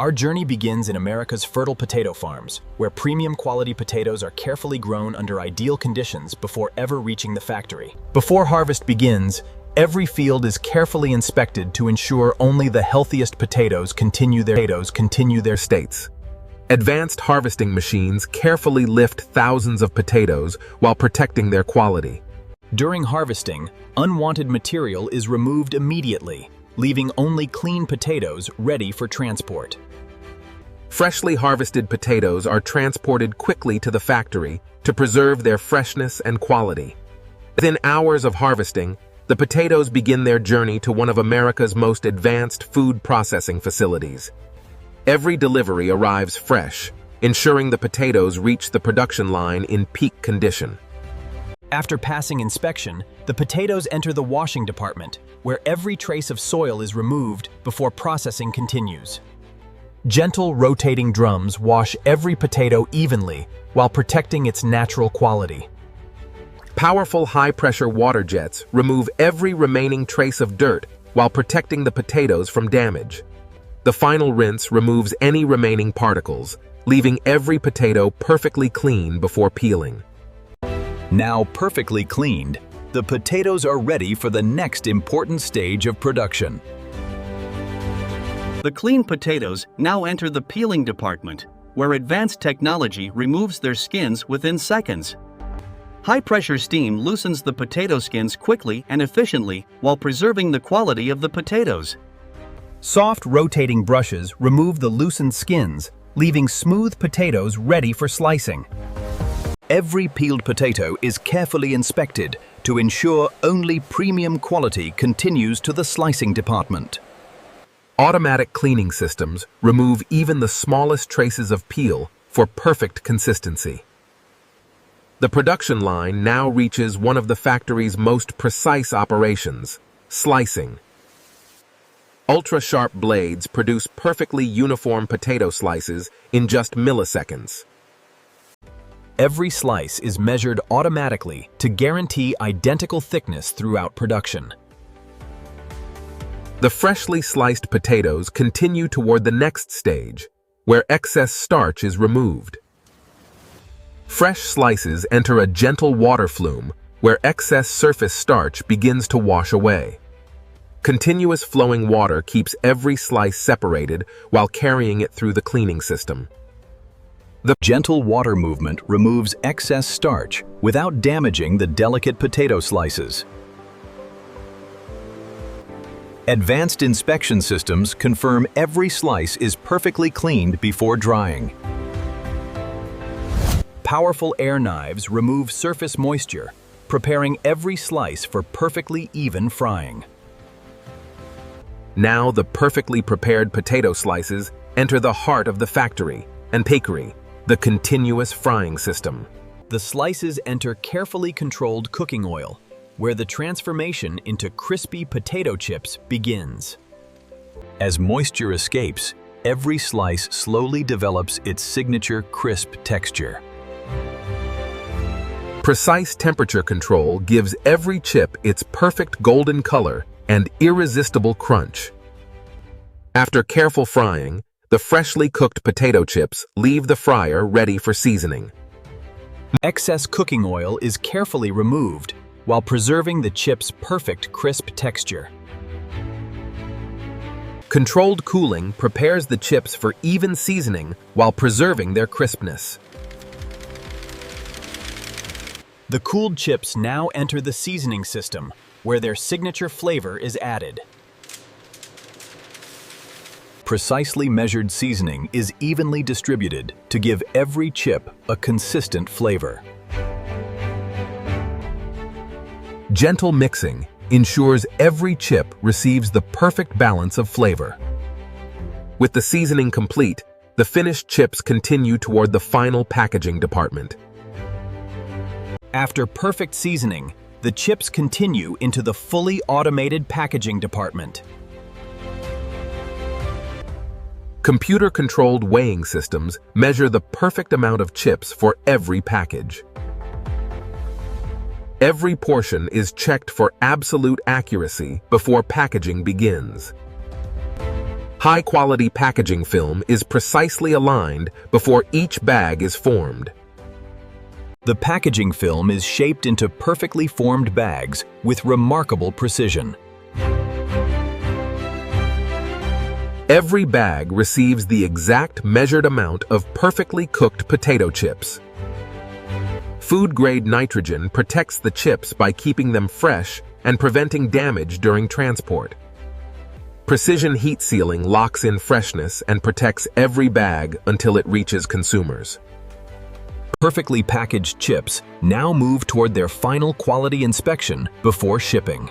Our journey begins in America's fertile potato farms, where premium quality potatoes are carefully grown under ideal conditions before ever reaching the factory. Before harvest begins, every field is carefully inspected to ensure only the healthiest potatoes continue their states. Advanced harvesting machines carefully lift thousands of potatoes while protecting their quality. During harvesting, unwanted material is removed immediately, leaving only clean potatoes ready for transport. Freshly harvested potatoes are transported quickly to the factory to preserve their freshness and quality. Within hours of harvesting, the potatoes begin their journey to one of America's most advanced food processing facilities. Every delivery arrives fresh, ensuring the potatoes reach the production line in peak condition. After passing inspection, the potatoes enter the washing department, where every trace of soil is removed before processing continues. Gentle rotating drums wash every potato evenly while protecting its natural quality. Powerful high-pressure water jets remove every remaining trace of dirt while protecting the potatoes from damage. The final rinse removes any remaining particles, leaving every potato perfectly clean before peeling. Now perfectly cleaned, the potatoes are ready for the next important stage of production. The clean potatoes now enter the peeling department, where advanced technology removes their skins within seconds. High-pressure steam loosens the potato skins quickly and efficiently while preserving the quality of the potatoes. Soft rotating brushes remove the loosened skins, leaving smooth potatoes ready for slicing. Every peeled potato is carefully inspected to ensure only premium quality continues to the slicing department. Automatic cleaning systems remove even the smallest traces of peel for perfect consistency. The production line now reaches one of the factory's most precise operations, slicing. Ultra-sharp blades produce perfectly uniform potato slices in just milliseconds. Every slice is measured automatically to guarantee identical thickness throughout production. The freshly sliced potatoes continue toward the next stage, where excess starch is removed. Fresh slices enter a gentle water flume, where excess surface starch begins to wash away. Continuous flowing water keeps every slice separated while carrying it through the cleaning system. The gentle water movement removes excess starch without damaging the delicate potato slices. Advanced inspection systems confirm every slice is perfectly cleaned before drying. Powerful air knives remove surface moisture, preparing every slice for perfectly even frying. Now the perfectly prepared potato slices enter the heart of the factory and bakery, the continuous frying system. The slices enter carefully controlled cooking oil, where the transformation into crispy potato chips begins. As moisture escapes, every slice slowly develops its signature crisp texture. Precise temperature control gives every chip its perfect golden color and irresistible crunch. After careful frying, the freshly cooked potato chips leave the fryer ready for seasoning. Excess cooking oil is carefully removed while preserving the chip's perfect crisp texture. Controlled cooling prepares the chips for even seasoning while preserving their crispness. The cooled chips now enter the seasoning system, where their signature flavor is added. Precisely measured seasoning is evenly distributed to give every chip a consistent flavor. Gentle mixing ensures every chip receives the perfect balance of flavor. With the seasoning complete, the finished chips continue toward the final packaging department. After perfect seasoning, the chips continue into the fully automated packaging department. Computer-controlled weighing systems measure the perfect amount of chips for every package. Every portion is checked for absolute accuracy before packaging begins. High-quality packaging film is precisely aligned before each bag is formed. The packaging film is shaped into perfectly formed bags with remarkable precision. Every bag receives the exact measured amount of perfectly cooked potato chips. Food-grade nitrogen protects the chips by keeping them fresh and preventing damage during transport. Precision heat sealing locks in freshness and protects every bag until it reaches consumers. Perfectly packaged chips now move toward their final quality inspection before shipping.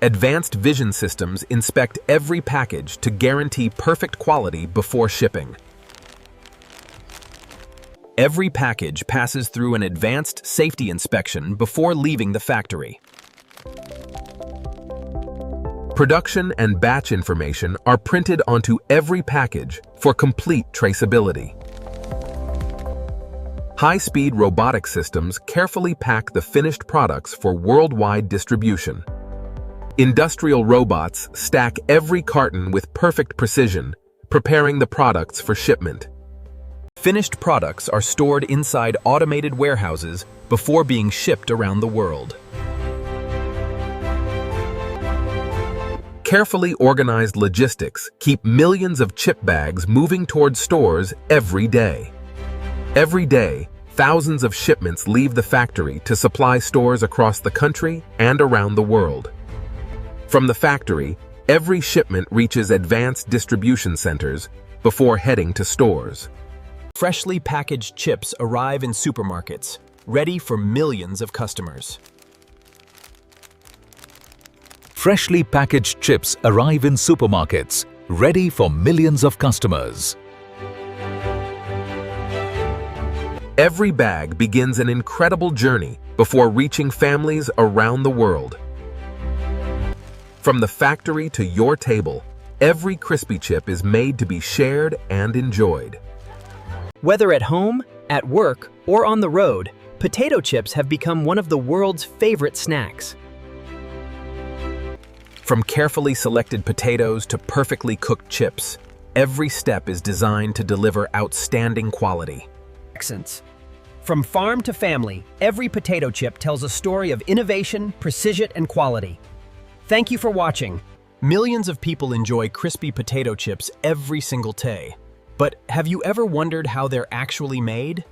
Advanced vision systems inspect every package to guarantee perfect quality before shipping. Every package passes through an advanced safety inspection before leaving the factory. Production and batch information are printed onto every package for complete traceability. High-speed robotic systems carefully pack the finished products for worldwide distribution. Industrial robots stack every carton with perfect precision, preparing the products for shipment. Finished products are stored inside automated warehouses before being shipped around the world. Carefully organized logistics keep millions of chip bags moving toward stores every day. Every day, thousands of shipments leave the factory to supply stores across the country and around the world. From the factory, every shipment reaches advanced distribution centers before heading to stores. Freshly packaged chips arrive in supermarkets, ready for millions of customers. Freshly packaged chips arrive in supermarkets, ready for millions of customers. Every bag begins an incredible journey before reaching families around the world. From the factory to your table, every crispy chip is made to be shared and enjoyed. Whether at home, at work, or on the road, potato chips have become one of the world's favorite snacks. From carefully selected potatoes to perfectly cooked chips, every step is designed to deliver outstanding quality. From farm to family, every potato chip tells a story of innovation, precision, and quality. Thank you for watching. Millions of people enjoy crispy potato chips every single day. But have you ever wondered how they're actually made?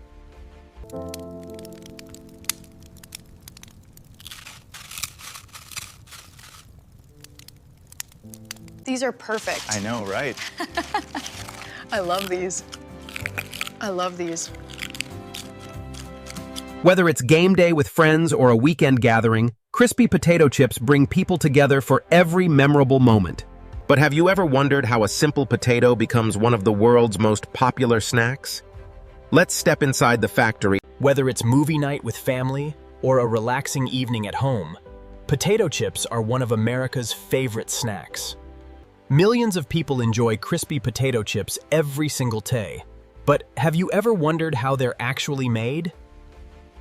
These are perfect. I know, right? I love these. I love these. Whether it's game day with friends or a weekend gathering, crispy potato chips bring people together for every memorable moment. But have you ever wondered how a simple potato becomes one of the world's most popular snacks? Let's step inside the factory. Whether it's movie night with family or a relaxing evening at home, potato chips are one of America's favorite snacks. Millions of people enjoy crispy potato chips every single day. But have you ever wondered how they're actually made?